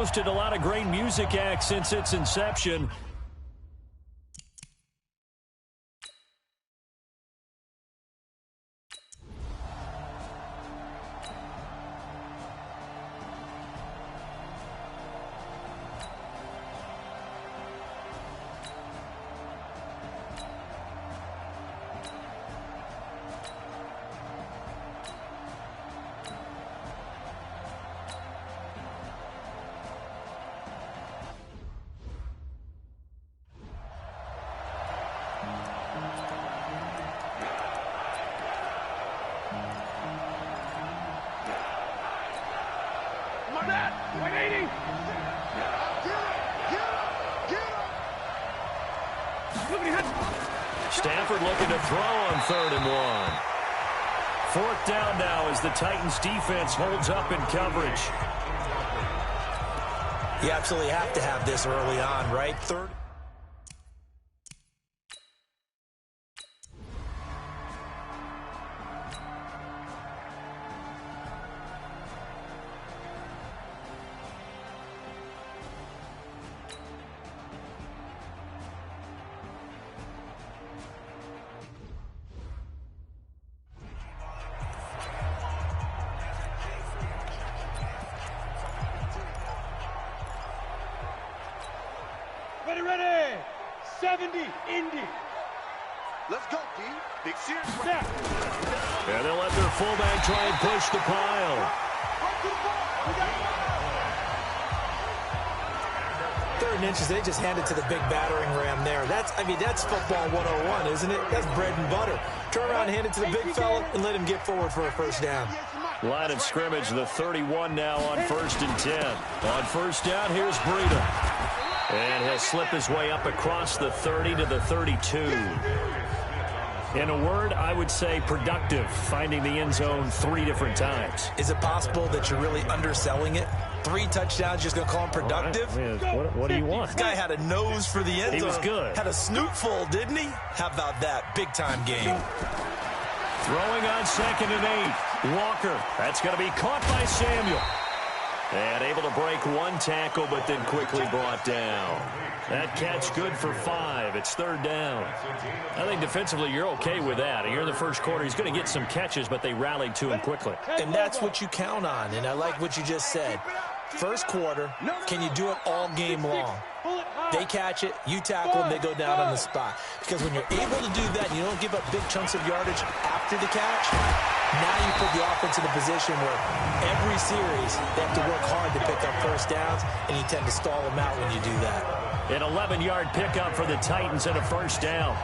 hosted a lot of great music acts since its inception. Stafford looking to throw on 3rd and 1. 4th down now as the Titans defense holds up in coverage. You absolutely have to have this early on, right? 3rd. Ready. 70, Indy. Let's go, D. Big serious. And they'll let their fullback try and push the pile. 3rd inches, they just handed to the big battering ram there. That's football 101, isn't it? That's bread and butter. Turn around, hand it to the big fella, and let him get forward for a 1st down. Line of scrimmage, the 31 now on 1st and 10. On 1st down, here's Breida. And he'll slip his way up across the 30 to the 32. In a word, I would say productive, finding the end zone 3 different times. Is it possible that you're really underselling it? 3 touchdowns, just going to call him productive? What do you want? This guy had a nose for the end zone. He was good. Had a snoot full, didn't he? How about that? Big-time game. Throwing on 2nd and 8. Walker. That's going to be caught by Samuel. And able to break 1 tackle, but then quickly brought down. That catch good for 5. It's 3rd down. I think defensively you're okay with that. Here in the 1st quarter, he's going to get some catches, but they rallied to him quickly. And that's what you count on, and I like what you just said. 1st quarter, can you do it all game long? They catch it, you tackle, and they go down on the spot. Because when you're able to do that and you don't give up big chunks of yardage after the catch, now you put the offense in a position where every series they have to work hard to pick up 1st downs, and you tend to stall them out when you do that. An 11-yard pickup for the Titans and a 1st down.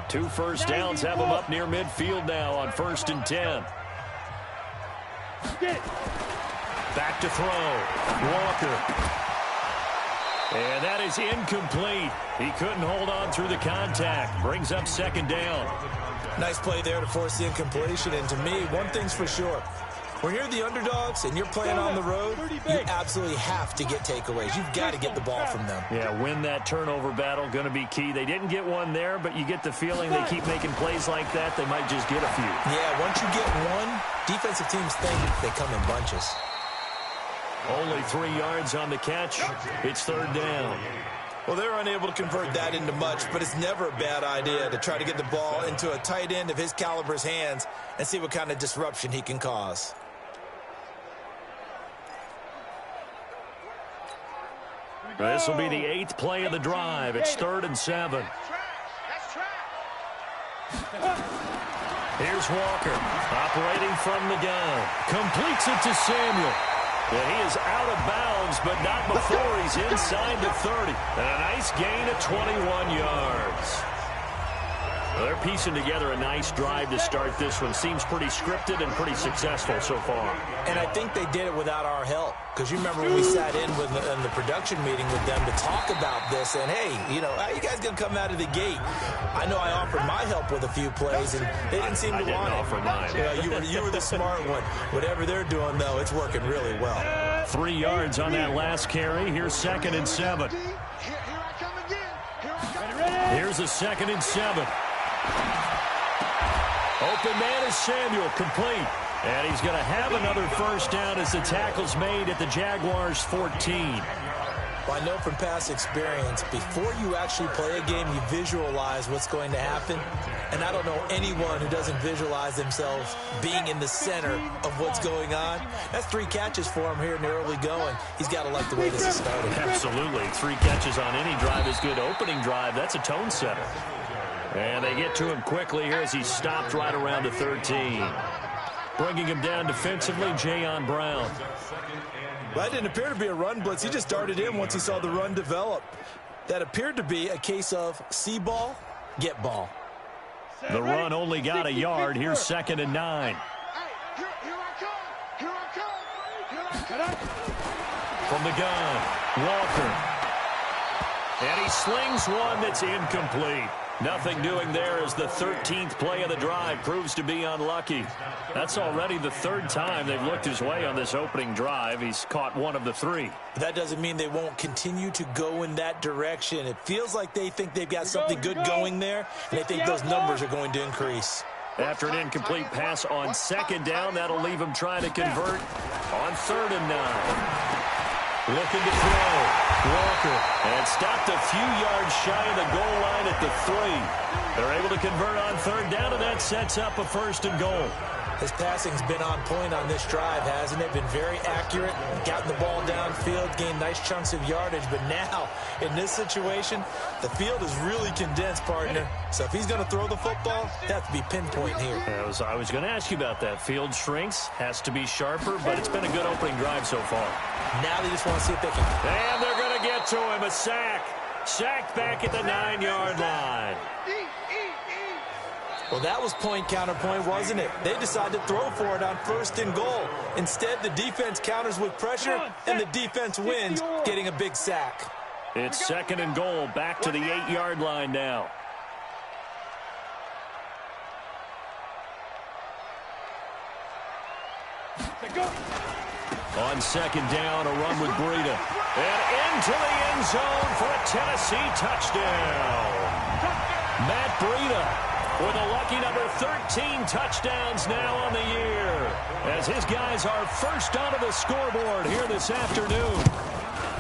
Two 1st downs have them up near midfield now on 1st and 10. Back to throw. Walker. And that is incomplete. He couldn't hold on through the contact. Brings up 2nd down. Nice play there to force the incompletion. And to me, one thing's for sure. When you're the underdogs and you're playing on the road, you absolutely have to get takeaways. You've got to get the ball from them. Yeah, win that turnover battle, going to be key. They didn't get one there, but you get the feeling they keep making plays like that, they might just get a few. Yeah, once you get one, defensive teams think they come in bunches. Only 3 yards on the catch. It's 3rd down. Well, they're unable to convert that into much, but it's never a bad idea to try to get the ball into a tight end of his caliber's hands and see what kind of disruption he can cause. This will be the 8th play of the drive. It's 3rd and 7. Here's Walker, operating from the gun. Completes it to Samuel. And he is out of bounds, but not before he's inside the 30. And a nice gain of 21 yards. Well, they're piecing together a nice drive to start this one. Seems pretty scripted and pretty successful so far. And I think they did it without our help. Because you remember when we sat in the production meeting with them to talk about this. And, hey, how you guys going to come out of the gate? I know I offered my help with a few plays, and they didn't seem to want it. Offer mine. You were the smart one. Whatever they're doing, though, it's working really well. 3 yards on that last carry. Here's 2nd and 7. Here's a 2nd and 7. Open man is Samuel, complete. And he's going to have another first down as the tackle's made at the Jaguars' 14. Well, I know from past experience, before you actually play a game, you visualize what's going to happen. And I don't know anyone who doesn't visualize themselves being in the center of what's going on. That's 3 catches for him here in the early going. He's got to like the way this is started. Absolutely. 3 catches on any drive is good. Opening drive, that's a tone setter. And they get to him quickly here as he stopped right around the 13. Bringing him down defensively, Jayon Brown. That didn't appear to be a run blitz. He just darted in once he saw the run develop. That appeared to be a case of see ball, get ball. The run only got a yard. Here's 2nd and 9. From the gun, Walker. And he slings one that's incomplete. Nothing doing there as the 13th play of the drive proves to be unlucky. That's already the 3rd time they've looked his way on this opening drive. He's caught 1 of the 3. But that doesn't mean they won't continue to go in that direction. It feels like they think they've got something good going there, and they think those numbers are going to increase. After an incomplete pass on 2nd down, that'll leave him trying to convert on 3rd and 9. Looking to throw. Walker. And stopped a few yards shy of the goal line at the 3. They're able to convert on 3rd down, and that sets up a 1st and goal. His passing's been on point on this drive, hasn't it? Been very accurate, gotten the ball downfield, gained nice chunks of yardage. But now, in this situation, the field is really condensed, partner. So if he's going to throw the football, that has to be pinpoint here. I was going to ask you about that. Field shrinks, has to be sharper, but it's been a good opening drive so far. Now they just want to see if they can. And they're going to get to him. A sack. Sacked back at the 9-yard line. Well, that was point counterpoint, wasn't it? They decided to throw for it on 1st and goal. Instead, the defense counters with pressure, and the defense wins, getting a big sack. It's 2nd and goal, back to the 8-yard line now. On 2nd down, a run with Breida. And into the end zone for a Tennessee touchdown. Matt Breida with a lucky number 13 touchdowns now on the year, as his guys are first onto the scoreboard here this afternoon.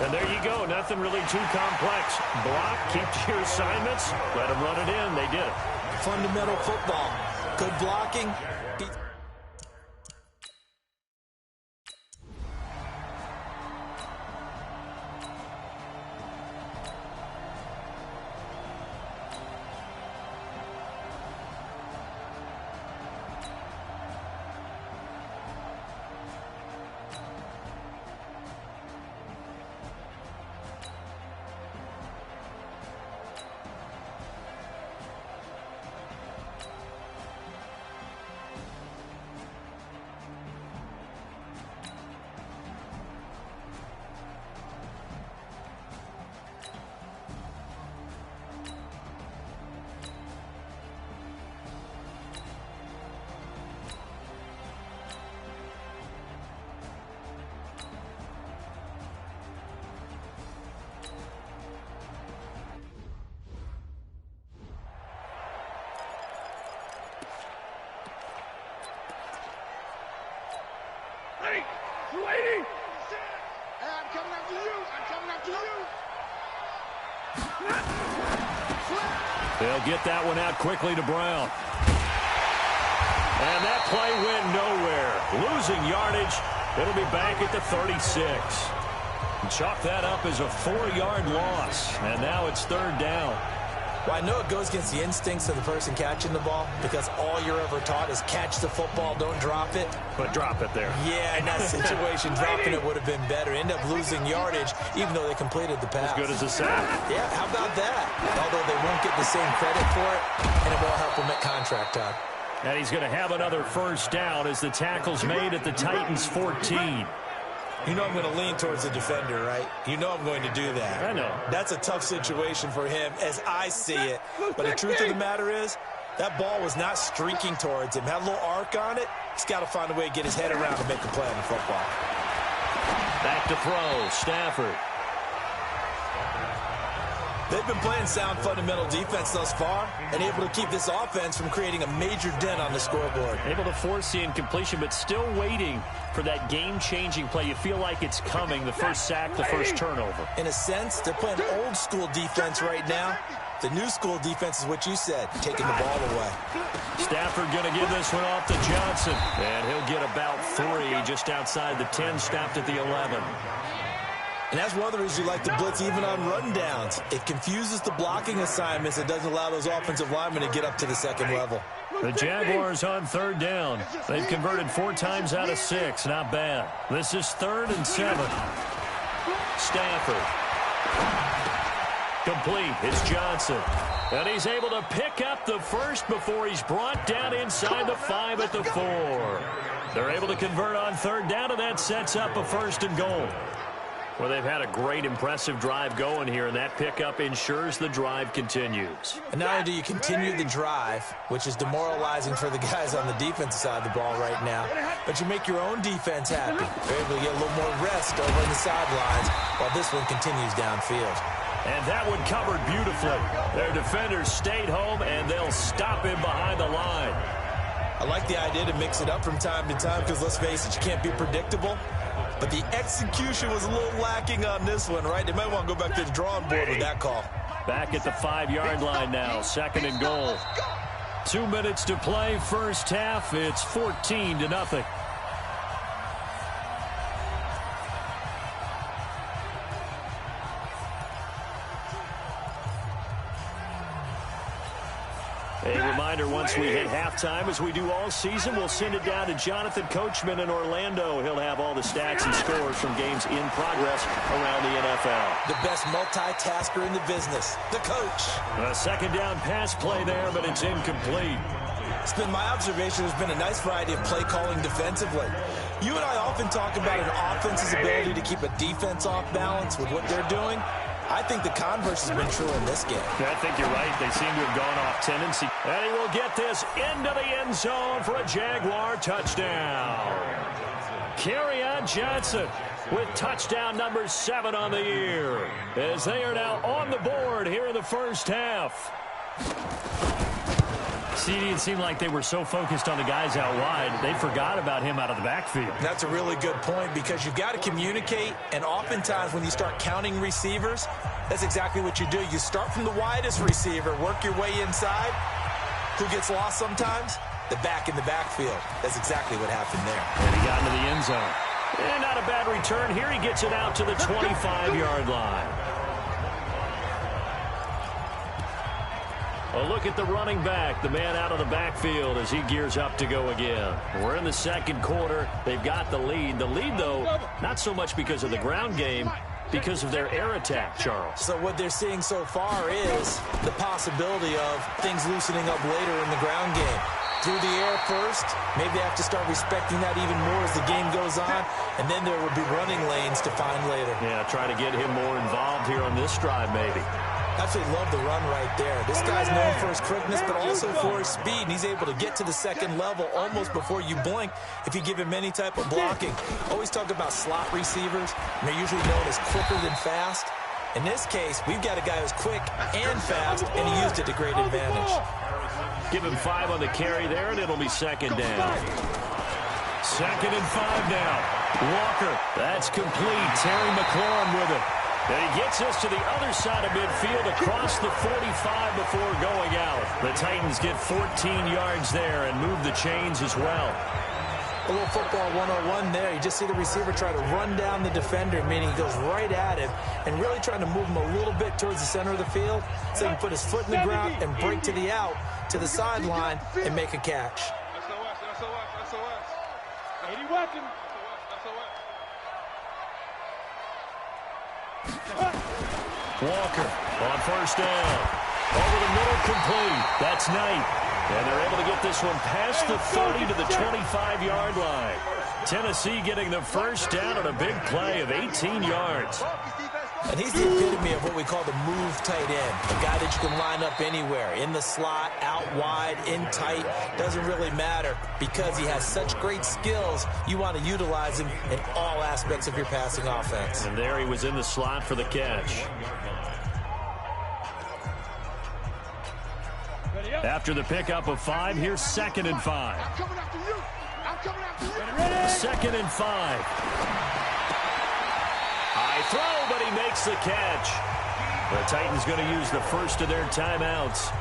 And there you go. Nothing really too complex. Block, keep to your assignments, let them run it in. They did it. Fundamental football. Good blocking. Lady! Hey, I'm coming after you! I'm coming after you! They'll get that one out quickly to Brown. And that play went nowhere. Losing yardage. It'll be back at the 36. Chalk that up as a 4-yard loss. And now it's 3rd down. Well, I know it goes against the instincts of the person catching the ball, because all you're ever taught is catch the football, don't drop it. But drop it there. Yeah, in that situation, dropping it would have been better. End up losing yardage, even though they completed the pass. As good as a sack. Yeah, how about that? Although they won't get the same credit for it, and it won't help them at contract time. And he's going to have another first down as the tackle's made at the Titans' 14. You know I'm going to lean towards the defender, right? You know I'm going to do that. I know. That's a tough situation for him as I see it. But the truth of the matter is, that ball was not streaking towards him. Had a little arc on it. He's got to find a way to get his head around and make a play on the football. Back to throw, Stafford. they've been playing sound fundamental defense thus far and able to keep this offense from creating a major dent on the scoreboard. Able to force the incompletion, but still waiting for that game-changing play. You feel like it's coming, the first sack, the first turnover. In a sense, they're playing old-school defense right now. The new-school defense is what you said, taking the ball away. Stafford going to give this one off to Johnson, and he'll get about 3 just outside the 10, stopped at the 11. And that's one of the reasons you like to blitz even on rundowns. It confuses the blocking assignments. It doesn't allow those offensive linemen to get up to the second level. The Jaguars on 3rd down. They've converted 4 times out of 6. Not bad. This is 3rd and 7. Stafford. Complete. It's Johnson. And he's able to pick up the first before he's brought down inside the 5 at the 4. They're able to convert on 3rd down, and that sets up a 1st and goal. Well, they've had a great, impressive drive going here, and that pickup ensures the drive continues. And not only do you continue the drive, which is demoralizing for the guys on the defensive side of the ball right now, but you make your own defense happy. They're able to get a little more rest over on the sidelines while this one continues downfield. And that one covered beautifully. Their defenders stayed home, and they'll stop him behind the line. I like the idea to mix it up from time to time because, let's face it, you can't be predictable. But the execution was a little lacking on this one, right? They might want to go back to the drawing board with that call. Back at the 5-yard line now, 2nd and goal. 2 minutes to play, first half. It's 14-0. A reminder, once we hit halftime, as we do all season, we'll send it down to Jonathan Coachman in Orlando. He'll have all the stats and scores from games in progress around the NFL. The best multitasker in the business, the coach. A 2nd down pass play there, but it's incomplete. It's been my observation there's been a nice variety of play calling defensively. You and I often talk about an offense's ability to keep a defense off balance with what they're doing. I think the converse has been true in this game. I think you're right. They seem to have gone off tendency. And he will get this into the end zone for a Jaguar touchdown. Kerryon Johnson with touchdown number 7 on the year, as they are now on the board here in the first half. CD, it seemed like they were so focused on the guys out wide, they forgot about him out of the backfield. That's a really good point because you've got to communicate, and oftentimes when you start counting receivers, that's exactly what you do. You start from the widest receiver, work your way inside. Who gets lost sometimes? The back in the backfield. That's exactly what happened there. And he got into the end zone. And not a bad return here. He gets it out to the 25-yard line. A look at the running back, the man out of the backfield as he gears up to go again. We're in the 2nd quarter. They've got the lead. The lead, though, not so much because of the ground game, because of their air attack, Charles. So what they're seeing so far is the possibility of things loosening up later in the ground game. Through the air first, maybe they have to start respecting that even more as the game goes on, and then there will be running lanes to find later. Yeah, try to get him more involved here on this drive, maybe. Absolutely love the run right there. This guy's known for his quickness, but also for his speed. And he's able to get to the 2nd level almost before you blink if you give him any type of blocking. Always talk about slot receivers, and they're usually known as quicker than fast. In this case, we've got a guy who's quick and fast, and he used it to great advantage. Give him 5 on the carry there, and it'll be 2nd down. 2nd and 5 now. Walker, that's complete. Terry McLaurin with it. And he gets us to the other side of midfield across the 45 before going out. The Titans get 14 yards there and move the chains as well. A little football 101 there. You just see the receiver try to run down the defender, meaning he goes right at him and really trying to move him a little bit towards the center of the field so he can put his foot in the ground and break to the out, to the sideline, and make a catch. Walker on 1st down. Over the middle, complete. That's Knight. And they're able to get this one past the 30 to the 25-yard line. Tennessee getting the first down on a big play of 18 yards. And he's the epitome of what we call the move tight end. A guy that you can line up anywhere. In the slot, out wide, in tight. Doesn't really matter because he has such great skills. You want to utilize him in all aspects of your passing offense. And there he was in the slot for the catch. After the pickup of 5, here's 2nd and 5. I'm coming after you. I'm coming after you. 2nd and 5. High throw, but he makes the catch. The Titans going to use the first of their timeouts,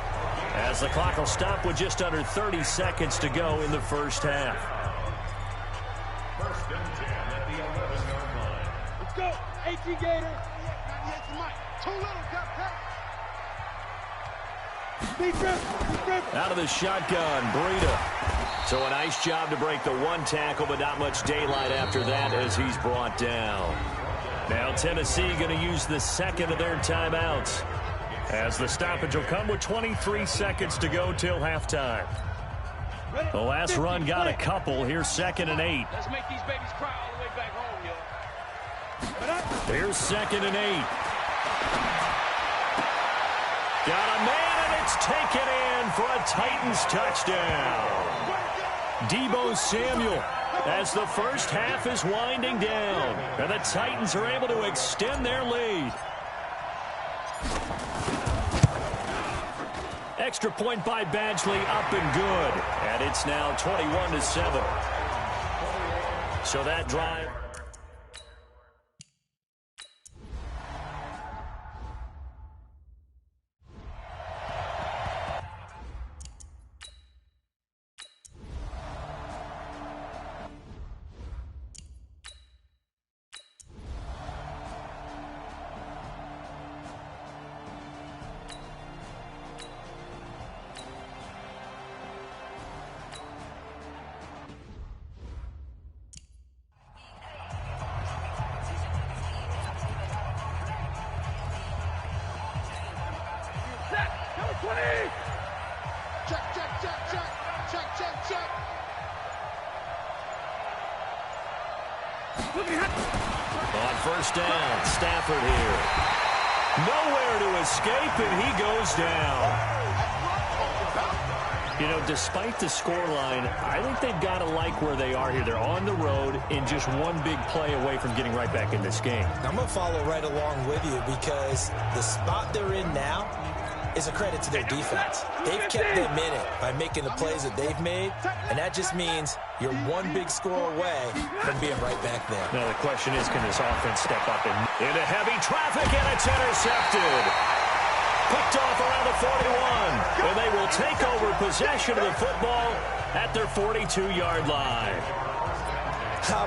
as the clock will stop with just under 30 seconds to go in the first half. First and 10 at the 11-yard line. Let's go. AT Gator. 98 to Mike. Too little, Captain. Out of the shotgun, Breida. So a nice job to break the one tackle, but not much daylight after that as he's brought down. Now Tennessee going to use the second of their timeouts, as the stoppage will come with 23 seconds to go till halftime. The last run got a couple. Here's 2nd and 8. Let's make these babies cry all the way back home, yo. Here's 2nd and 8. Got a man, and it's taken in for a Titans touchdown. Deebo Samuel, as the first half is winding down, and the Titans are able to extend their lead. Extra point by Badgley, up and good. And it's now 21-7. So that drive... On first down, Stafford here. Nowhere to escape, and he goes down. You know, despite the scoreline, I think they've got to like where they are here. They're on the road and just one big play away from getting right back in this game. I'm going to follow right along with you, because the spot they're in now is a credit to their defense. They've kept them in it by making the plays that they've made, and that just means you're one big score away from being right back there. Now the question is, can this offense step up into heavy traffic, and it's intercepted. Picked off around the 41, and they will take over possession of the football at their 42-yard line.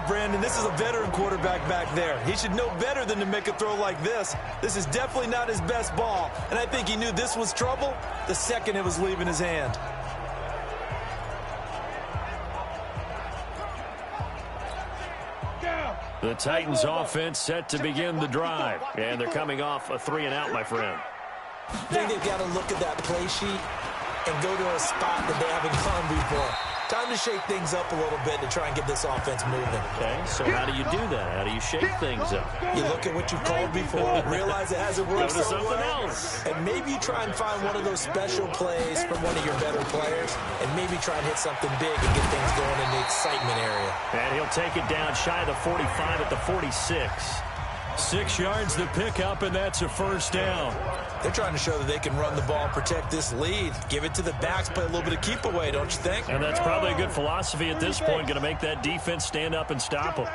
Brandon, this is a veteran quarterback back there. He should know better than to make a throw like this. This is definitely not his best ball, and I think he knew this was trouble the second it was leaving his hand. The Titans offense set to begin the drive, and they're coming off a 3-and-out, my friend. I think they've got to look at that play sheet and go to a spot that they haven't gone before. Time to shake things up a little bit to try and get this offense moving. Okay, so how do you do that? How do you shake things up? You look at what you've called before, realize it hasn't worked Go to so something well, else. and maybe you try and find one of those special plays from one of your better players, and maybe try and hit something big and get things going in the excitement area. And he'll take it down shy of the 45 at the 46. 6 yards to pick up, and that's a first down. They're trying to show that they can run the ball, protect this lead, give it to the backs, play a little bit of keep away, don't you think? And that's probably a good philosophy at this point, going to make that defense stand up and stop them.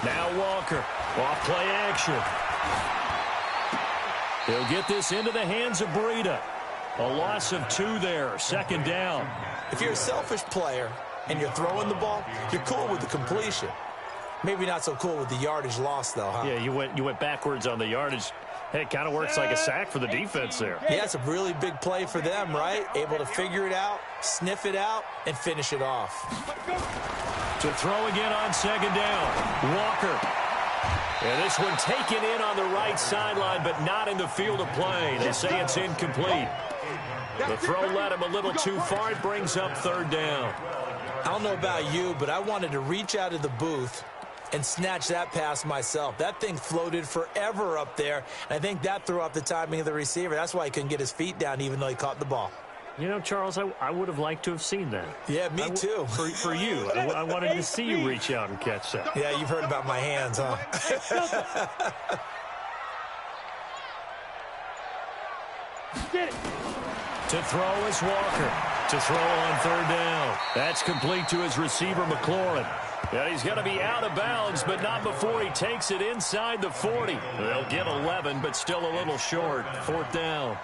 Now Walker, off play action. He'll get this into the hands of Breida. A loss of 2 there, 2nd down. If you're a selfish player and you're throwing the ball, you're cool with the completion. Maybe not so cool with the yardage loss, though, huh? Yeah, you went backwards on the yardage. Hey, it kind of works like a sack for the defense there. Yeah, it's a really big play for them, right? Able to figure it out, sniff it out, and finish it off. To throw again on 2nd down. Walker. And this one taken in on the right sideline, but not in the field of play. They say it's incomplete. The throw led him a little too far. It brings up 3rd down. I don't know about you, but I wanted to reach out of the booth and snatch that pass myself. That thing floated forever up there, and I think that threw off the timing of the receiver. That's why he couldn't get his feet down even though he caught the ball. You know, Charles, I would have liked to have seen that. Yeah, me too. For you. I wanted to see you reach out and catch that. Yeah, you've heard about my hands, huh? Get it. To throw is Walker. To throw on third down. That's complete to his receiver, McLaurin. Yeah, he's going to be out of bounds, but not before he takes it inside the 40. They'll get 11, but still a little short. Fourth down.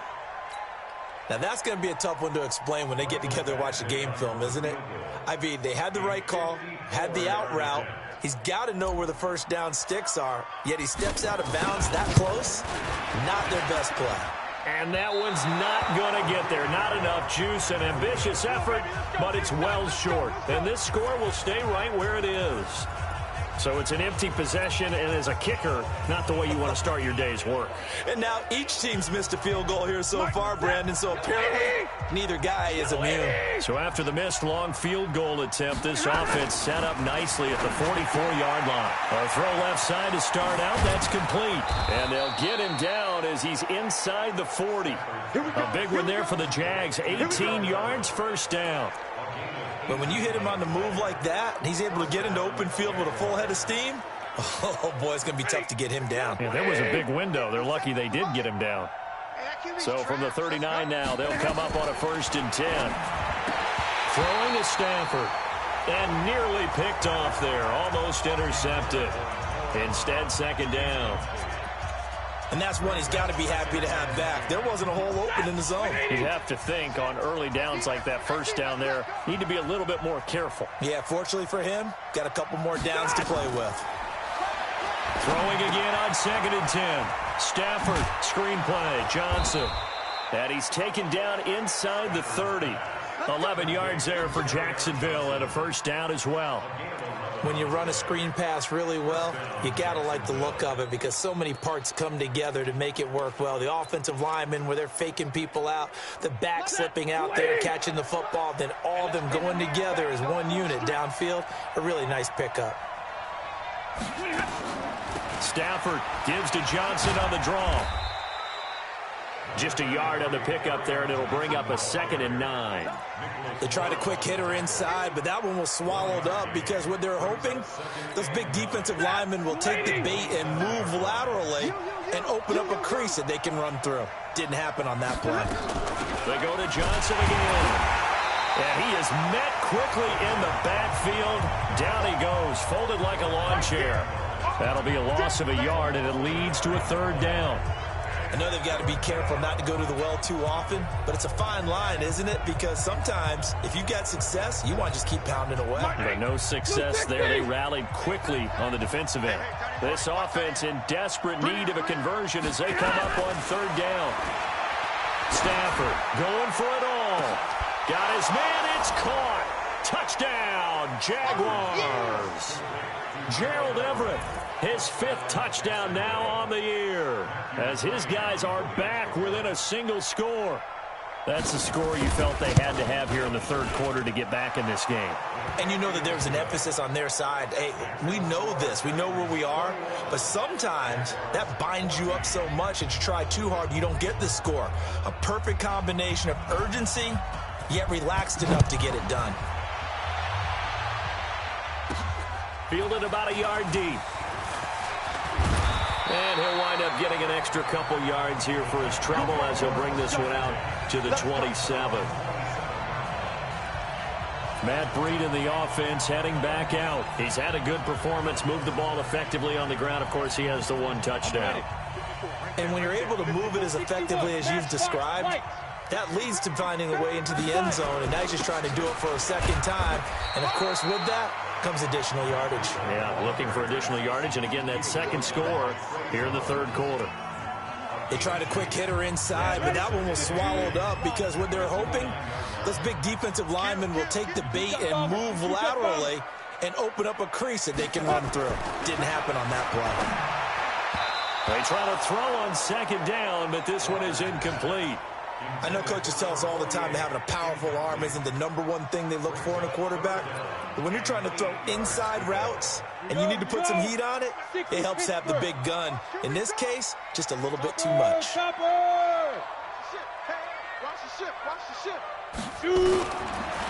Now, that's going to be a tough one to explain when they get together and watch the game film, isn't it? I mean, they had the right call, had the out route. He's got to know where the first down sticks are, yet he steps out of bounds that close. Not their best play. And that one's not going to get there. Not enough juice, an ambitious effort, but it's well short. And this score will stay right where it is. So it's an empty possession, and as a kicker, not the way you want to start your day's work. And now each team's missed a field goal here so far, Brandon, so apparently neither guy is immune. So after the missed long field goal attempt, this offense set up nicely at the 44-yard line. A throw left side to start out, that's complete. And they'll get him down as he's inside the 40. A big one there for the Jags, 18 yards, first down. But when you hit him on the move like that, and he's able to get into open field with a full head of steam, oh, boy, it's going to be tough to get him down. Yeah, there was a big window. They're lucky they did get him down. So from the 39 now, they'll come up on a 1st and 10. Throwing to Stafford. And nearly picked off there. Almost intercepted. Instead, 2nd down. And that's one he's got to be happy to have back. There wasn't a hole open in the zone. You'd have to think on early downs like that, first down there, need to be a little bit more careful. Yeah, fortunately for him, got a couple more downs to play with. Throwing again on 2nd and 10. Stafford, screen play, Johnson. And he's taken down inside the 30. 11 yards there for Jacksonville and a 1st down as well. When you run a screen pass really well, you got to like the look of it because so many parts come together to make it work well. The offensive linemen where they're faking people out, the back slipping out there, catching the football, then all of them going together as one unit downfield. A really nice pickup. Stafford gives to Johnson on the draw. Just a yard on the pickup there, and it'll bring up a 2nd and 9. They tried a quick hitter inside, but that one was swallowed up because what they're hoping, those big defensive linemen will take the bait and move laterally and open up a crease that they can run through. Didn't happen on that play. They go to Johnson again. And he is met quickly in the backfield. Down he goes, folded like a lawn chair. That'll be a loss of a yard, and it leads to a 3rd down. I know they've got to be careful not to go to the well too often, but it's a fine line, isn't it? Because sometimes, if you got success, you want to just keep pounding away. But no success there. They rallied quickly on the defensive end. This offense in desperate need of a conversion as they come up on 3rd down. Stafford going for it all. Got his man. It's caught. Touchdown, Jaguars. Gerald Everett, his 5th touchdown now on the year, as his guys are back within a single score. That's the score you felt they had to have here in the 3rd quarter to get back in this game. And you know that there's an emphasis on their side. Hey, we know this. We know where we are. But sometimes that binds you up so much that you try too hard, you don't get the score. A perfect combination of urgency, yet relaxed enough to get it done. Fielded about a yard deep. And he'll wind up getting an extra couple yards here for his trouble as he'll bring this one out to the 27. Matt Breed in the offense heading back out. He's had a good performance, moved the ball effectively on the ground. Of course, he has the 1 touchdown. And when you're able to move it as effectively as you've described, that leads to finding a way into the end zone, and now he's just trying to do it for a 2nd time. And, of course, with that comes additional yardage. Yeah, looking for additional yardage, and again, that 2nd score here in the 3rd quarter. They tried a quick hitter inside, but that one was swallowed up because what they're hoping, those big defensive linemen will take the bait and move laterally and open up a crease that they can run through. Didn't happen on that play. They try to throw on 2nd down, but this one is incomplete. I know coaches tell us all the time that having a powerful arm isn't the #1 thing they look for in a quarterback. But when you're trying to throw inside routes and you need to put some heat on it, it helps have the big gun. In this case, just a little bit too much. Watch the ship.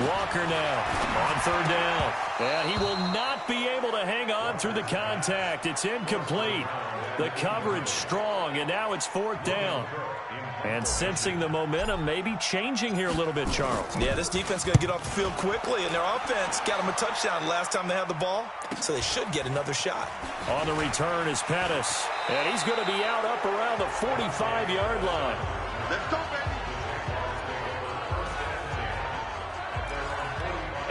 Walker now on 3rd down. And he will not be able to hang on through the contact. It's incomplete. The coverage strong, and now it's 4th down. And sensing the momentum maybe changing here a little bit, Charles. Yeah, this defense is going to get off the field quickly, and their offense got them a touchdown last time they had the ball, so they should get another shot. On the return is Pettis, and he's going to be out up around the 45-yard line. Let's go, baby.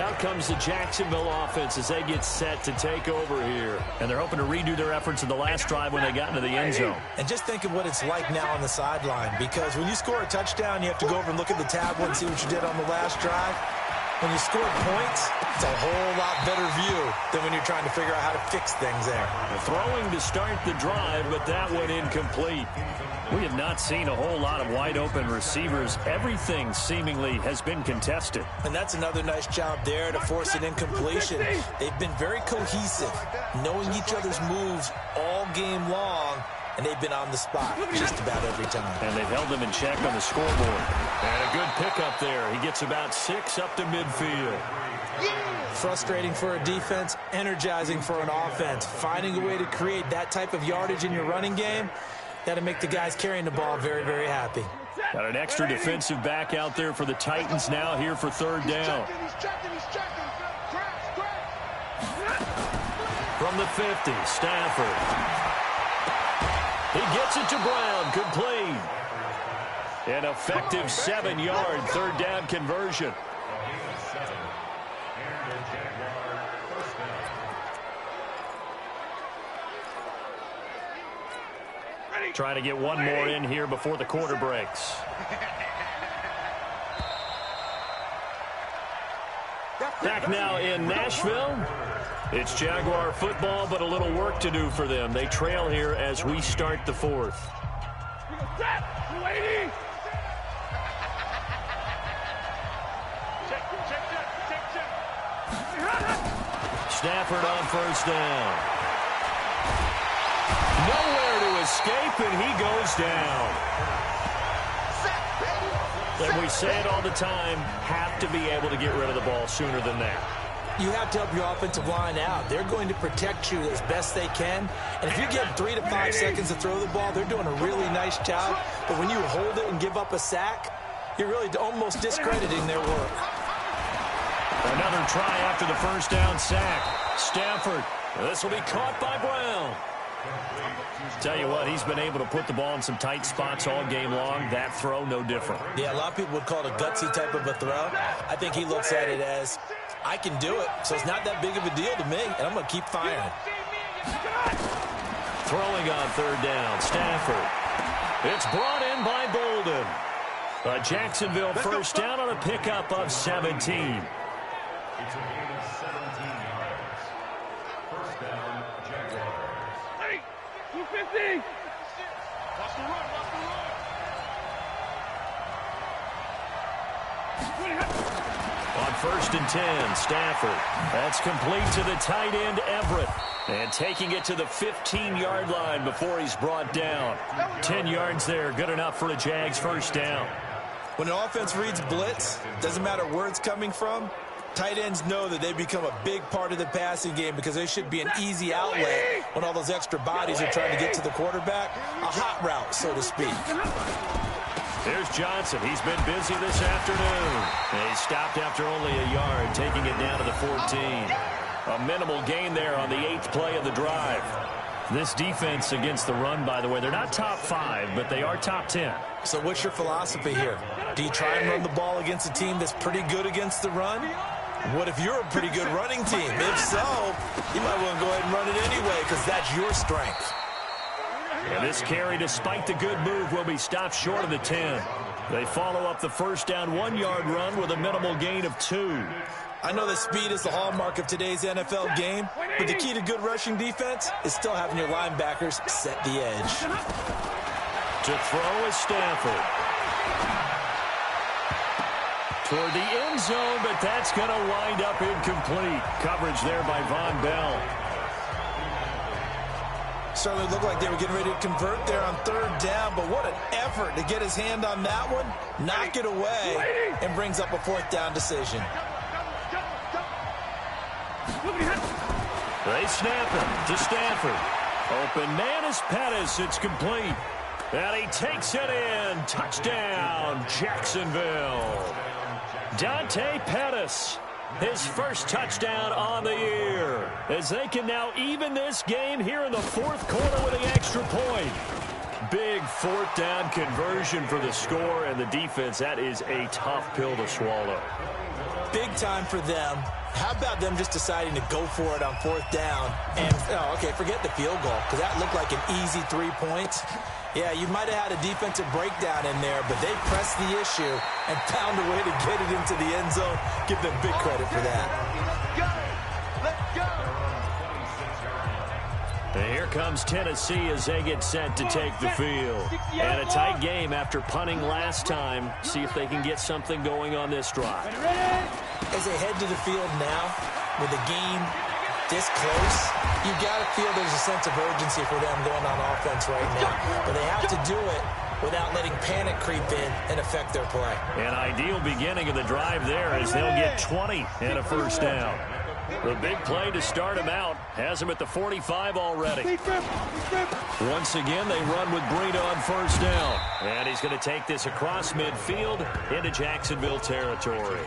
Out comes the Jacksonville offense as they get set to take over here. And they're hoping to redo their efforts in the last drive when they got into the end zone. And just think of what it's like now on the sideline, because when you score a touchdown, you have to go over and look at the tablet and see what you did on the last drive. When you score points, it's a whole lot better view than when you're trying to figure out how to fix things there. Throwing to start the drive, but that went incomplete. We have not seen a whole lot of wide-open receivers. Everything seemingly has been contested. And that's another nice job there to force an incompletion. They've been very cohesive, knowing each other's moves all game long, and they've been on the spot just about every time. And they've held them in check on the scoreboard. And a good pickup there. He gets about 6 up to midfield. Frustrating for a defense, energizing for an offense. Finding a way to create that type of yardage in your running game, that'll make the guys carrying the ball very, very happy. Got an extra defensive back out there for the Titans now here for third down. From the 50, Stafford. He gets it to Brown, complete. An effective 7-yard third down conversion. Trying to get one more in here before the quarter breaks. Back now in Nashville. It's Jaguar football, but a little work to do for them. They trail here as we start the fourth. Stafford on first down. Nowhere to escape, and he goes down. And we say it all the time, have to be able to get rid of the ball sooner than that. You have to help your offensive line out. They're going to protect you as best they can. And if you give 3 to 5 seconds to throw the ball, they're doing a really nice job. But when you hold it and give up a sack, you're really almost discrediting their work. Another try after the first down sack. Stafford. This will be caught by Brown. Tell you what, he's been able to put the ball in some tight spots all game long. That throw, no different. Yeah, a lot of people would call it a gutsy type of a throw. I think he looks at it as, I can do it, so it's not that big of a deal to me, and I'm going to keep firing. Throwing on third down, Stafford. It's brought in by Bolden. A Jacksonville first down on a pickup of 17. It's a gain of 17 yards. First down, Jaguars. Hey, 250. Watch the run, watch the run. On first and 10, Stafford. That's complete to the tight end, Everett. And taking it to the 15-yard line before he's brought down. 10 yards there, good enough for a Jags first down. When an offense reads blitz, doesn't matter where it's coming from, tight ends know that they become a big part of the passing game because they should be an easy outlet when all those extra bodies are trying to get to the quarterback. A hot route, so to speak. There's Johnson. He's been busy this afternoon. And he stopped after only a yard, taking it down to the 14. A minimal gain there on the 8th play of the drive. This defense against the run, by the way, they're not top 5, but they are top 10. So what's your philosophy here? Do you try and run the ball against a team that's pretty good against the run? What if you're a pretty good running team? If so, you might want to go ahead and run it anyway because that's your strength. And this carry, despite the good move, will be stopped short of the 10. They follow up the first down 1-yard run with a minimal gain of 2. I know that speed is the hallmark of today's NFL game, but the key to good rushing defense is still having your linebackers set the edge. To throw is Stafford. Toward the end zone, but that's going to wind up incomplete. Coverage there by Von Bell. Certainly looked like they were getting ready to convert there on third down, but what an effort to get his hand on that one, knock it away, and brings up a fourth down decision. They snap him to Stafford. Open man is Pettis. It's complete. And he takes it in. Touchdown, Jacksonville. Dante Pettis, his first touchdown on the year, as they can now even this game here in the fourth quarter with an extra point. Big fourth down conversion for the score, and the defense, that is a tough pill to swallow. Big time for them. How about them just deciding to go for it on fourth down? And, forget the field goal, because that looked like an easy 3 points. Yeah, you might have had a defensive breakdown in there, but they pressed the issue and found a way to get it into the end zone. Give them big credit for that. Let's go! And here comes Tennessee as they get set to take the field. And a tight game after punting last time. See if they can get something going on this drive. As they head to the field now, with the game this close, you got to feel there's a sense of urgency for them going on offense right now. But they have to do it without letting panic creep in and affect their play. An ideal beginning of the drive there as they'll get 20 and a first down. The big play to start him out has him at the 45 already. Once again, they run with Breida on first down. And he's going to take this across midfield into Jacksonville territory.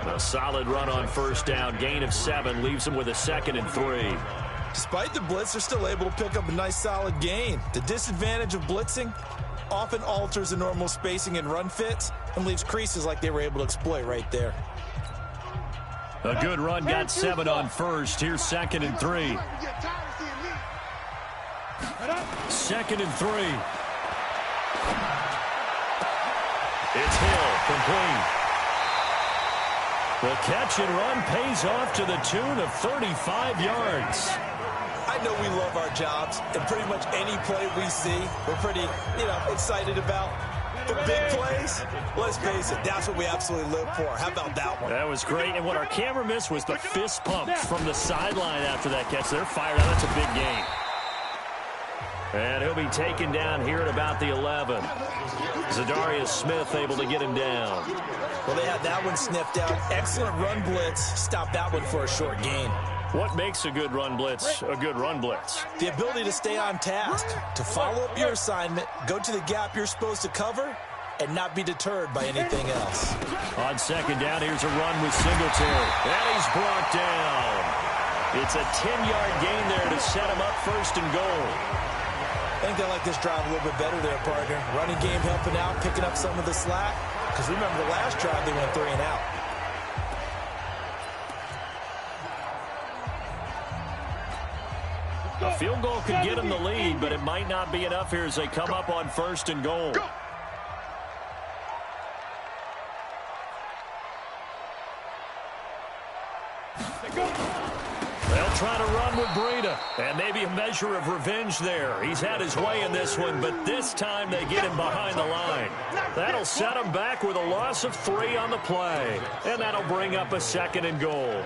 A solid run on first down. Gain of 7 leaves him with a 2nd and 3. Despite the blitz, they're still able to pick up a nice solid gain. The disadvantage of blitzing often alters the normal spacing and run fits and leaves creases like they were able to exploit right there. A good run, got 7 on first. Here's 2nd and 3. 2nd and 3. It's Hill, complete. The catch and run pays off to the tune of 35 yards. I know we love our jobs, and pretty much any play we see, we're pretty, excited about. The big plays, let's face it, that's what we absolutely live for. How about that one? That was great, and what our camera missed was the fist pump from the sideline after that catch. They're fired out. That's a big gain. And he'll be taken down here at about the 11. Zadarius Smith able to get him down. Well, they had that one sniffed out. Excellent run blitz. Stop that one for a short gain. What makes a good run blitz a good run blitz? The ability to stay on task, to follow up your assignment, go to the gap you're supposed to cover, and not be deterred by anything else. On second down, here's a run with Singletary. And he's brought down. It's a 10-yard gain there to set him up first and goal. I think they like this drive a little bit better there, partner. Running game helping out, picking up some of the slack. Because remember the last drive, they went 3 and out. A field goal could get them the lead, but it might not be enough here as they come up on first and goal. They'll try to run with Breida, and maybe a measure of revenge there. He's had his way in this one, but this time they get him behind the line. That'll set him back with a loss of 3 on the play, and that'll bring up a 2nd and goal.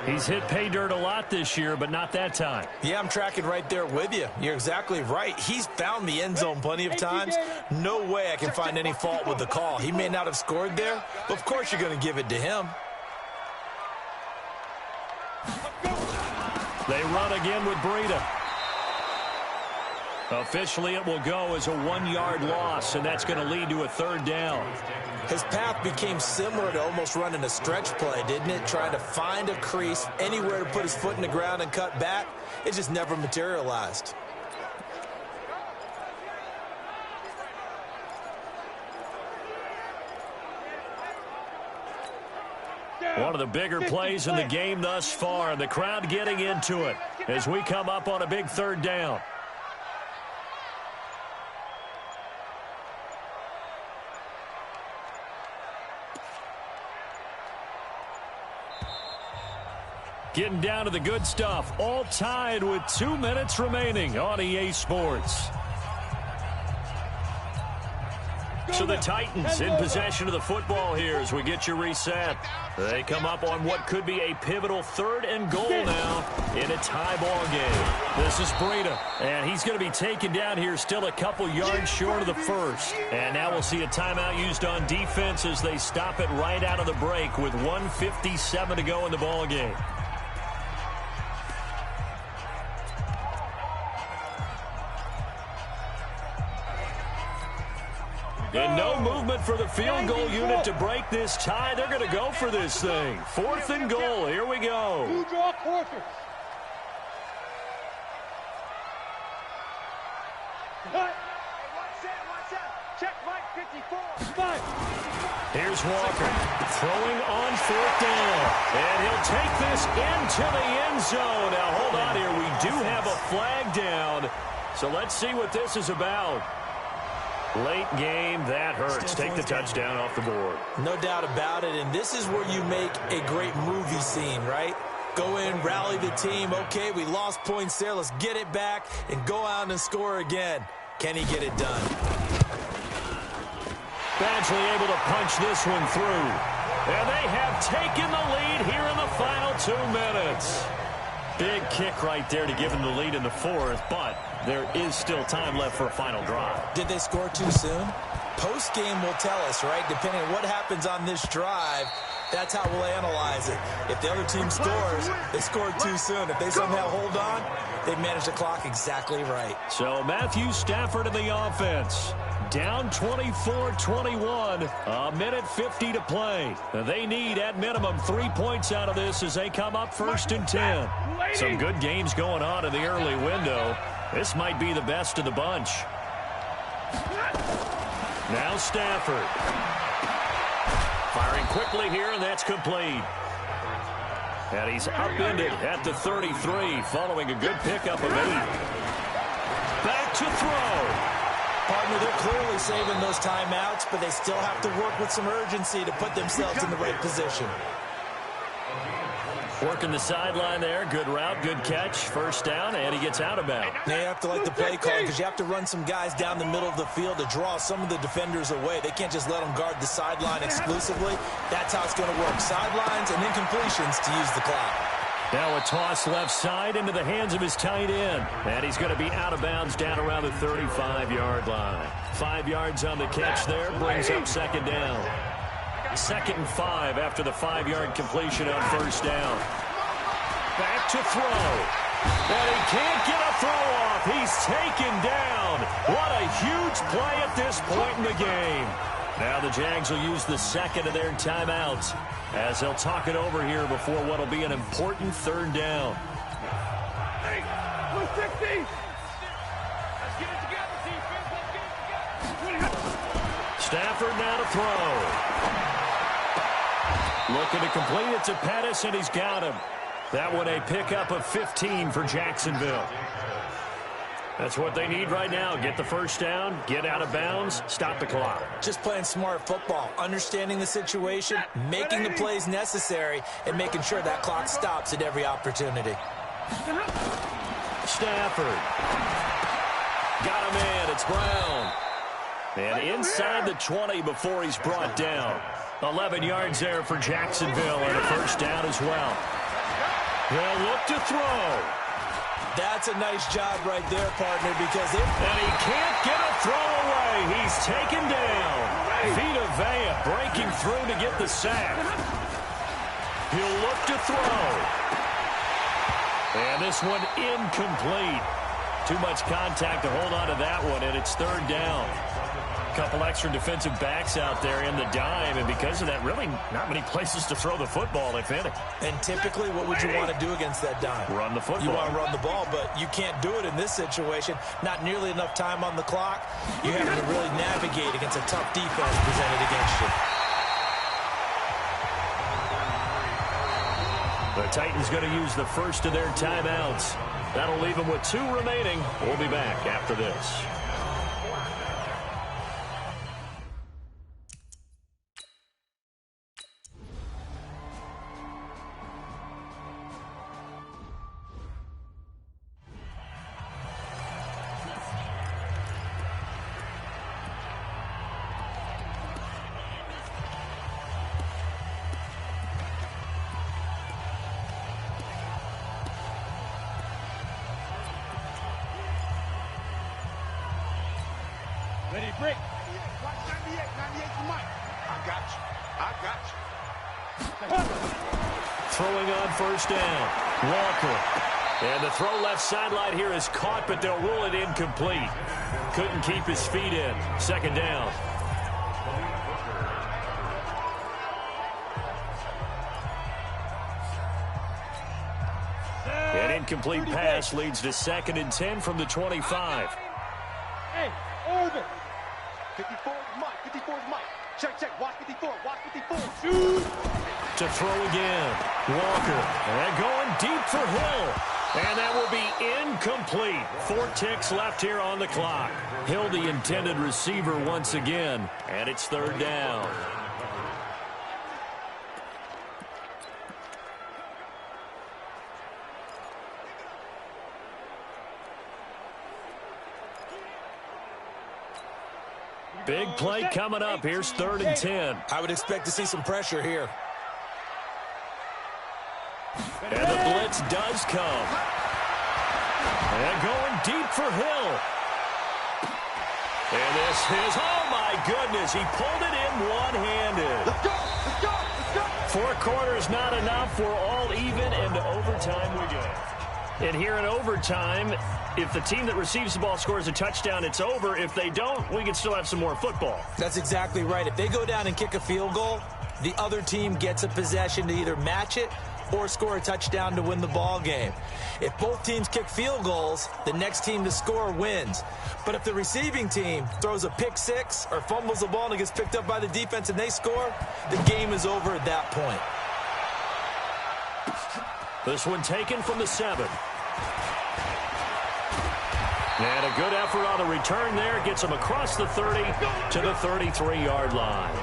He's hit pay dirt a lot this year, but not that time. Yeah, I'm tracking right there with you. You're exactly right. He's found the end zone plenty of times. No way I can find any fault with the call. He may not have scored there, but of course you're going to give it to him. They run again with Breida. Officially, it will go as a 1-yard loss, and that's going to lead to a 3rd down. His path became similar to almost running a stretch play, didn't it? Trying to find a crease, anywhere to put his foot in the ground and cut back. It just never materialized. One of the bigger plays in the game thus far, and the crowd getting into it as we come up on a big 3rd down. Getting down to the good stuff, all tied with 2 minutes remaining on EA Sports. So the Titans in possession of the football here as we get you reset. They come up on what could be a pivotal 3rd and goal now in a tie ball game. This is Breida, and he's going to be taken down here still a couple yards short of the first. And now we'll see a timeout used on defense as they stop it right out of the break with 1:57 to go in the ball game. And no movement for the field goal unit to break this tie. They're going to go for this thing. 4th and goal. Here we go. Two draw quarters. Cut. Watch out. Check right 54. Spot. Here's Walker throwing on 4th down. And he'll take this into the end zone. Now, hold on here. We do have a flag down. So let's see what this is about. Late game, that hurts. Take the touchdown off the board. No doubt about it, and this is where you make a great movie scene, right? Go in, rally the team. Okay, we lost points there. Let's get it back and go out and score again. Can he get it done? Badgley able to punch this one through. And they have taken the lead here in the final 2 minutes. Big kick right there to give them the lead in the 4th, but there is still time left for a final drive. Did they score too soon? Post-game will tell us, right? Depending on what happens on this drive, that's how we'll analyze it. If the other team scores, they scored too soon. If they somehow hold on, they manage the clock exactly right. So Matthew Stafford in the offense. Down 24-21, a minute 50 to play. They need, at minimum, 3 points out of this as they come up 1st and 10. Some good games going on in the early window. This might be the best of the bunch. Now Stafford. Firing quickly here, and that's complete. And he's upended at the 33, following a good pickup of 8. Back to throw. Partner, they're clearly saving those timeouts, but they still have to work with some urgency to put themselves in the right position. Working the sideline there. Good route, good catch. 1st down, and he gets out of bounds. Now you have to like the play call because you have to run some guys down the middle of the field to draw some of the defenders away. They can't just let them guard the sideline exclusively. That's how it's going to work. Sidelines and incompletions to use the clock. Now a toss left side into the hands of his tight end. And he's going to be out of bounds down around the 35-yard line. 5 yards on the catch there. Brings up 2nd down. 2nd and 5 after the 5-yard completion on 1st down. Back to throw. And he can't get a throw off. He's taken down. What a huge play at this point in the game. Now the Jags will use the 2nd of their timeouts as they'll talk it over here before what will be an important 3rd down. Hey, 160. Let's get it together, defense. Let's get it together. Stafford now to throw. Looking to complete it to Pettis, and he's got him. That one a pickup of 15 for Jacksonville. That's what they need right now. Get the 1st down, get out of bounds, stop the clock. Just playing smart football, understanding the situation, making the plays necessary, and making sure that clock stops at every opportunity. Stafford. Got him in. It's Brown. And inside the 20 before he's brought down. 11 yards there for Jacksonville, and a 1st down as well. They'll look to throw. That's a nice job right there, partner, because and he can't get a throw away. He's taken down. Vita Vea breaking through to get the sack. He'll look to throw. And this one incomplete. Too much contact to hold on to that one, and it's 3rd down. A couple extra defensive backs out there in the dime, and because of that, really not many places to throw the football, if any. And typically, what would you want to do against that dime? Run the football. You want to run the ball, but you can't do it in this situation. Not nearly enough time on the clock. You have to really navigate against a tough defense presented against you. The Titans going to use the 1st of their timeouts. That'll leave them with 2 remaining. We'll be back after this. Ready, break. Watch 98. 98 to Mike. I got you. Throwing on 1st down. Walker. And the throw left sideline here is caught, but they'll rule it incomplete. Couldn't keep his feet in. 2nd down. incomplete pass leads to 2nd and 10 from the 25. Hey, over. 54 is Mike. 54 is Mike. Check. Watch 54. Watch 54. Shoot. To throw again. Walker. And going deep for Hill. And that will be incomplete. 4 ticks left here on the clock. Hill, the intended receiver once again. And it's 3rd down. Big play coming up. Here's 3rd and 10. I would expect to see some pressure here. And the blitz does come. And going deep for Hill. And this is, oh my goodness, he pulled it in one-handed. Let's go. Let's go. Let's go. 4 quarters not enough. We're all even, and to overtime we go. And here in overtime, if the team that receives the ball scores a touchdown, it's over. If they don't, we can still have some more football. That's exactly right. If they go down and kick a field goal, the other team gets a possession to either match it or score a touchdown to win the ball game. If both teams kick field goals, the next team to score wins. But if the receiving team throws a pick six or fumbles the ball and it gets picked up by the defense and they score, the game is over at that point. This one taken from the 7. And a good effort on the return there. Gets him across the 30 to the 33-yard line.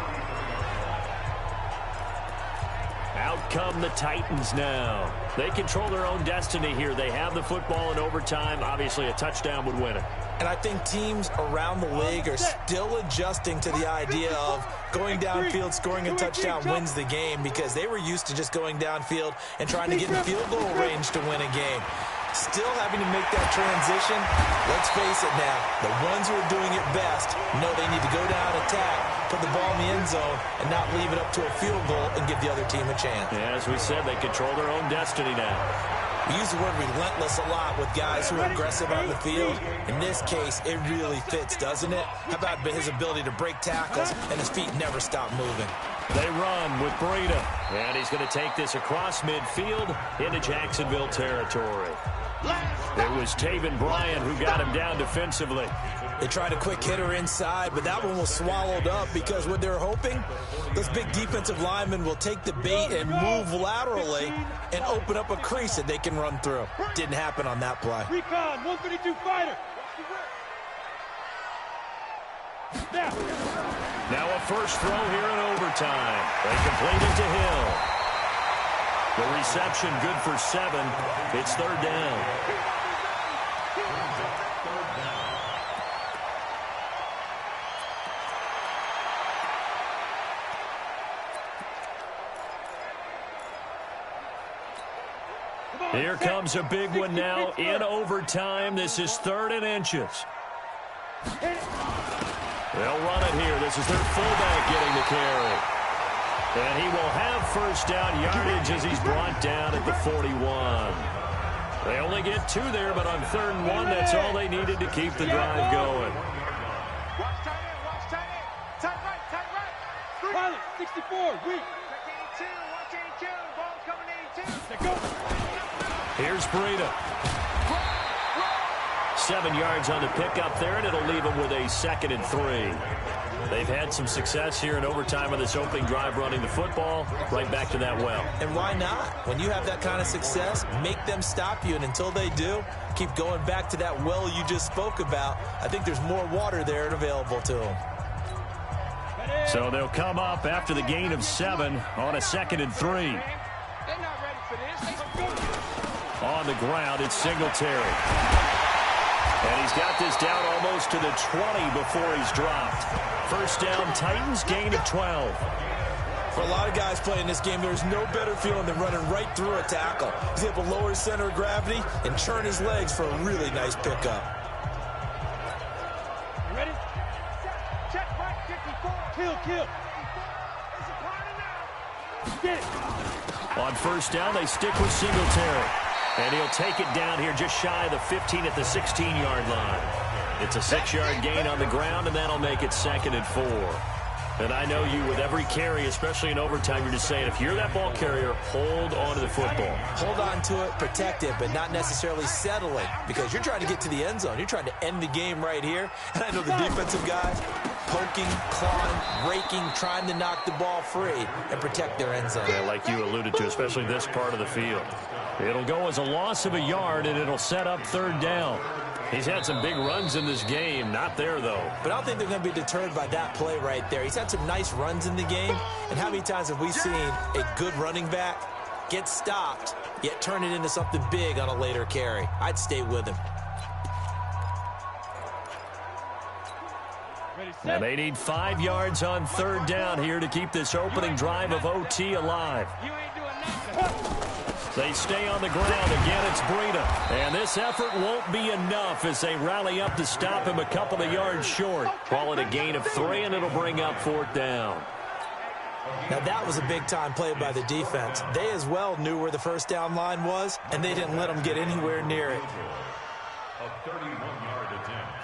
Out come the Titans now. They control their own destiny here. They have the football in overtime. Obviously, a touchdown would win it. And I think teams around the league are still adjusting to the idea of going downfield, scoring a touchdown wins the game, because they were used to just going downfield and trying to get in field goal range to win a game. Still having to make that transition. Let's face it now, the ones who are doing it best know they need to go down, attack, put the ball in the end zone, and not leave it up to a field goal and give the other team a chance. Yeah, as we said, they control their own destiny now. We use the word relentless a lot with guys who are aggressive on the field. In this case, it really fits, doesn't it? How about his ability to break tackles and his feet never stop moving? They run with Breida, and he's going to take this across midfield into Jacksonville territory. It was Taven Bryan who got him down defensively. They tried a quick hitter inside, but that one was swallowed up because what they're hoping, those big defensive linemen will take the bait and move laterally and open up a crease that they can run through. Didn't happen on that play. Recon, 152 fighter. Now a first throw here in overtime. They complete it to Hill. The reception good for 7. It's 3rd down. Here comes a big one now in overtime. This is 3rd and inches. They'll run it here. This is their fullback getting the carry. And he will have first down yardage as he's brought down at the 41. They only get 2 there, but on 3rd and 1, that's all they needed to keep the drive going. Watch tight end. Watch tight end. Tight right. Tight right. Pilot, 64, weak. Check 82. Watch 82. Ball's coming 82. Let go. Here's Breida. 7 yards on the pickup there, and it'll leave him with a 2nd and 3. They've had some success here in overtime on this opening drive running the football. Right back to that well. And why not? When you have that kind of success, make them stop you, and until they do, keep going back to that well you just spoke about. I think there's more water there and available to them. So they'll come up after the gain of 7 on a 2nd and 3. They're not ready for this. On the ground, it's Singletary. And he's got this down almost to the 20 before he's dropped. First down, Titans, gain of 12. For a lot of guys playing this game, there's no better feeling than running right through a tackle. He's able to lower his center of gravity and churn his legs for a really nice pickup. You ready? Check right 54. Kill. It's a corner now. Get it. On first down, they stick with Singletary. And he'll take it down here just shy of the 15 at the 16-yard line. It's a 6-yard gain on the ground, and that'll make it 2nd and 4. And I know you, with every carry, especially in overtime, you're just saying, if you're that ball carrier, hold on to the football. Hold on to it, protect it, but not necessarily settle it, because you're trying to get to the end zone. You're trying to end the game right here. And I know the defensive guys poking, clawing, raking, trying to knock the ball free and protect their end zone. Yeah, like you alluded to, especially this part of the field. It'll go as a loss of a yard, and it'll set up third down. He's had some big runs in this game. Not there, though. But I don't think they're going to be deterred by that play right there. He's had some nice runs in the game. And how many times have we seen a good running back get stopped, yet turn it into something big on a later carry? I'd stay with him. And they need 5 yards on third down here to keep this opening drive of OT alive. They stay on the ground. Again, it's Breida. And this effort won't be enough as they rally up to stop him a couple of yards short. Call it a gain of 3, and it'll bring up fourth down. Now, that was a big-time play by the defense. They as well knew where the first down line was, and they didn't let them get anywhere near it. A 31-yard attempt.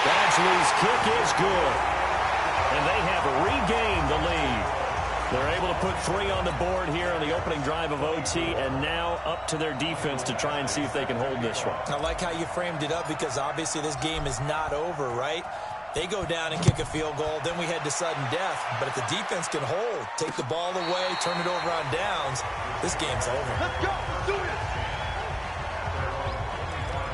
Badgley's kick is good. And they have regained the lead. They're able to put 3 on the board here on the opening drive of OT, and now up to their defense to try and see if they can hold this one. I like how you framed it up, because obviously this game is not over, right? They go down and kick a field goal, then we head to sudden death. But if the defense can hold, take the ball away, turn it over on downs, this game's over. Let's go. Do it.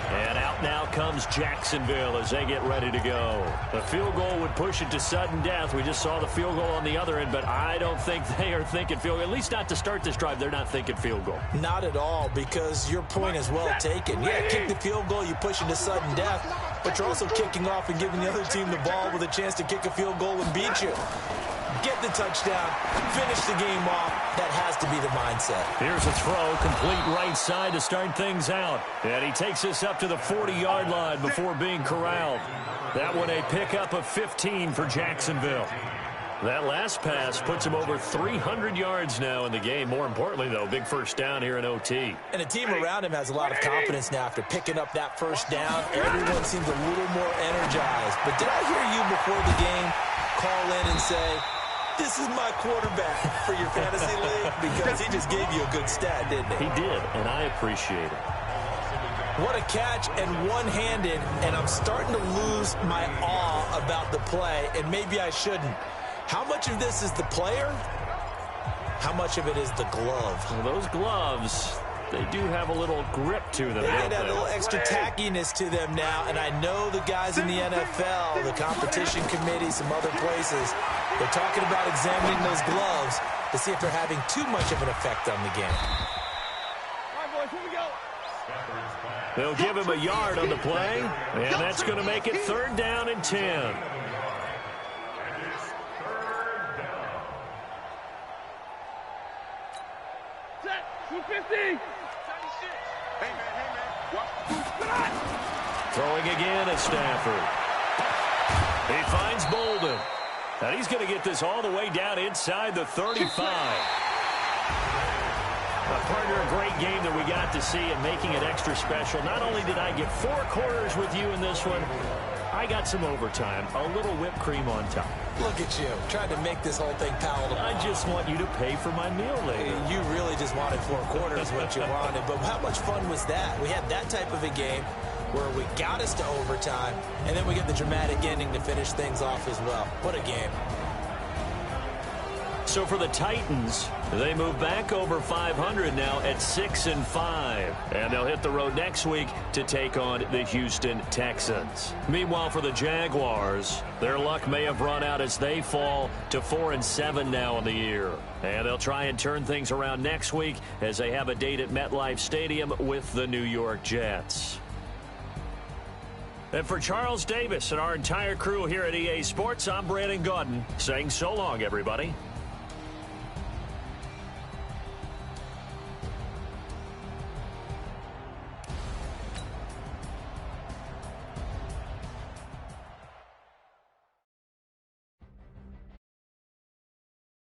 And out now comes Jacksonville as they get ready to go. The field goal would push it to sudden death. We just saw the field goal on the other end, but I don't think they are thinking field goal. At least not to start this drive. They're not thinking field goal. Not at all, because your point is well taken. Yeah, kick the field goal, you push it to sudden death, but you're also kicking off and giving the other team the ball with a chance to kick a field goal and beat you. Get the touchdown, finish the game off. That has to be the mindset. Here's a throw, complete right side to start things out. And he takes us up to the 40-yard line before being corralled. That one a pickup of 15 for Jacksonville. That last pass puts him over 300 yards now in the game. More importantly, though, big first down here in OT. And the team around him has a lot of confidence now after picking up that first down. Everyone seems a little more energized. But did I hear you before the game call in and say, this is my quarterback for your fantasy league? Because he just gave you a good stat, didn't he? He did, and I appreciate it. What a catch, and one-handed, and I'm starting to lose my awe about the play, and maybe I shouldn't. How much of this is the player? How much of it is the glove? Well, those gloves, they do have a little grip to them. They get that little extra tackiness to them now, and I know the guys in the NFL, the competition committee, some other places, they're talking about examining those gloves to see if they're having too much of an effect on the game. All right, boys, here we go. They'll give him a yard on the play, and that's going to make it third down and 10. Set. 250. Hey, man. Throwing again at Stafford. He finds Bolden. And he's going to get this all the way down inside the 35. Partner, a great game that we got to see and making it extra special. Not only did I get 4 quarters with you in this one, I got some overtime, a little whipped cream on top. Look at you, trying to make this whole thing palatable. I just want you to pay for my meal later. You really just wanted 4 quarters, what you wanted. But how much fun was that? We had that type of a game where we got us to overtime, and then we get the dramatic ending to finish things off as well. What a game. So for the Titans, they move back over 500 now at 6-5. And they'll hit the road next week to take on the Houston Texans. Meanwhile, for the Jaguars, their luck may have run out as they fall to 4-7 now in the year. And they'll try and turn things around next week as they have a date at MetLife Stadium with the New York Jets. And for Charles Davis and our entire crew here at EA Sports, I'm Brandon Gaudin saying so long, everybody.